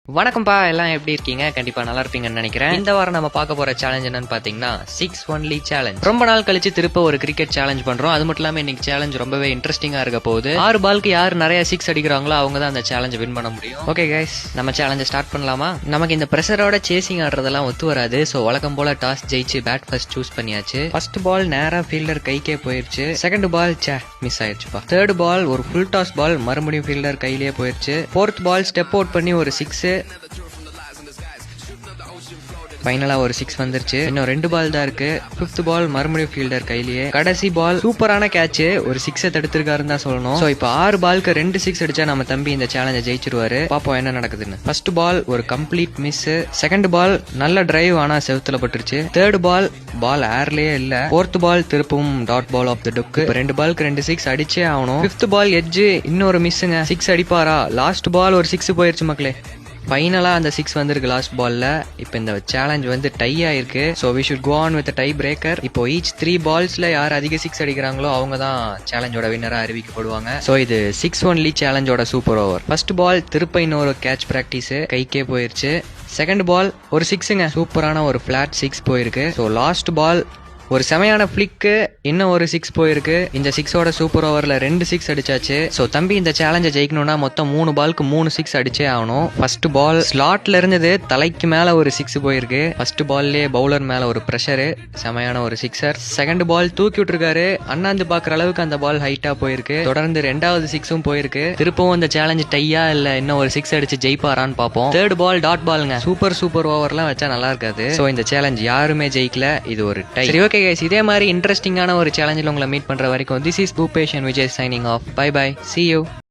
வணக்கம்பா, எல்லாம் எப்படி இருக்கீங்க? கண்டிப்பா நல்லா இருப்பீங்கன்னு நினைக்கிறேன். இந்த வாரம் நம்ம பார்க்க போற சேலஞ்ச் என்னன்னு பாத்தீங்கன்னா 6 ஒன்லி சேலஞ்ச். ரொம்ப நாள் கழிச்சு திருப்ப ஒரு கிரிக்கெட் சேலஞ்ச் பண்றோம். அது மட்டும் இல்லாம இன்னைக்கு சேலஞ்ச் ரொம்பவே இன்ட்ரெஸ்டிங்கா இருக்க போகுது. 6 பாலுக்கு யார் நிறைய 6 அடிக்கிறாங்களோ அவங்க தான் அந்த சேலஞ்ச் வின் பண்ண முடியும். ஓகே கைஸ், நம்ம சேலஞ்ச ஸ்டார்ட் பண்ணலாமா? நமக்கு இந்த பிரஷரோட சேசிங் ஆடுறதெல்லாம் ஒத்து வராது. சோ வழக்கம் போல டாஸ் ஜெயிச்சு பேட் ஃபர்ஸ்ட் சூஸ் பண்ணியாச்சு. ஃபர்ஸ்ட் பால் நேரா ஃபீல்டர் கைக்கே போயிருச்சு. செகண்ட் பால் மிஸ் ஆயிடுச்சுப்பா. தேர்ட் பால் ஒரு ஃபுல் டாஸ் பால் மறுபடியும் ஃபீல்டர் கையிலேயே போயிருச்சு. ஃபோர்த் பால் ஸ்டெப் அவுட் பண்ணி ஒரு 6. ஃபைனலா ஒரு 6 வந்துருச்சு. இன்னும் 2 பால் தான் இருக்கு. 5th பால் மறுபடியும் ஃபீல்டர் கையிலேயே. கடைசி பால் சூப்பரான கேட்ச், ஒரு 6 தடுத்திருக்காருன்னு தான் சொல்லணும். சோ இப்போ 6 பாலுக்கு 2 6 அடிச்சா நம்ம தம்பி இந்த சேலஞ்ச ஜெயிச்சிருவாரு. பாப்போம் என்ன நடக்குதுன்னு. ஃபர்ஸ்ட் பால் ஒரு கம்ப்ளீட் மிஸ். செகண்ட் பால் நல்ல டிரைவ், ஆனா செவுத்துல பட்டுருச்சு. தேர்ட் பால் ஏர்லயே இல்ல. ஃபோர்த் பால் திருப்பவும் டாட் பால் ஆஃப் த டுக். 2 பாலுக்கு 2 6 அடிச்சே ஆகணும். 5th பால் எட்ஜ், இன்னொரு மிஸ்ஸுங்க. 6 அடிப்பாரா? லாஸ்ட் பால் ஒரு 6 போயிருச்சு மக்களே. ஃபைனலா அந்த 6 வந்திருக்கு லாஸ்ட் பால்ல. இப்போ இந்த சேலஞ்ச் வந்து டை ஆயிருக்கு. So we should go on with tie breaker. இப்போ ஈச் 3 பால்ஸ்ல யார் அதிக 6 அடிக்கிறாங்களோ அவங்க தான் சேலஞ்சோட வின்னரா அறிவிக்கப்படுவாங்க. சோ இது 6 ஒன்லி சேலஞ்சோட சூப்பர் ஓவர். ஃபர்ஸ்ட் பால் திருப்ப இன்னொரு கேட்ச் பிராக்டிஸ், கைக்கே போயிருச்சு. செகண்ட் பால் ஒரு 6ங்க, சூப்பரான ஒரு பிளாட் 6 போயிருக்கு. சோ லாஸ்ட் பால் ஒரு செமையான பிளிக்கு, இன்னும் ஒரு 6 போயிருக்கு. இந்த 6ஓட சூப்பர் ஓவர்ல 2 6 அடிச்சாச்சு. சோ தம்பி இந்த சேலஞ்ச ஜெயிக்கணும்னா மொத்தம் 3 பாலுக்கு 3 6 அடிச்சே ஆகணும். ஃபர்ஸ்ட் பால் ஸ்லாட்ல இருந்தது, தலைக்கு மேல ஒரு 6 போயிருக்கு. ஃபர்ஸ்ட் பால்லயே பவுலர் மேல ஒரு பிரஷரு, செமையான ஒரு 6. செகண்ட் பால் தூக்கி விட்டுருக்காரு, அண்ணாந்து பாக்குற அளவுக்கு அந்த பால் ஹைட்டா போயிருக்கு. தொடர்ந்து 2வது 6ம் போயிருக்கு. திருப்பவும் இந்த சேலஞ்ச் டையா இல்ல இன்னும் ஒரு 6 அடிச்சு ஜெயிப்பாரான்னு பாப்போம். தேர்ட் பால் டாட் பாலுங்க. சூப்பர் ஓவர்லாம் வச்சா நல்லா இருக்காது. சோ இந்த சேலஞ்ச் யாருமே ஜெயிக்கல, இது ஒரு டை. சரி ஓகே கைஸ், இதே மாதிரி இன்ட்ரெஸ்டிங்கான ஒரு சேலஞ்சில் உங்களை மீட் பண்ற வரைக்கும் this is Bhupesh and Vijay signing off. Bye bye, see you.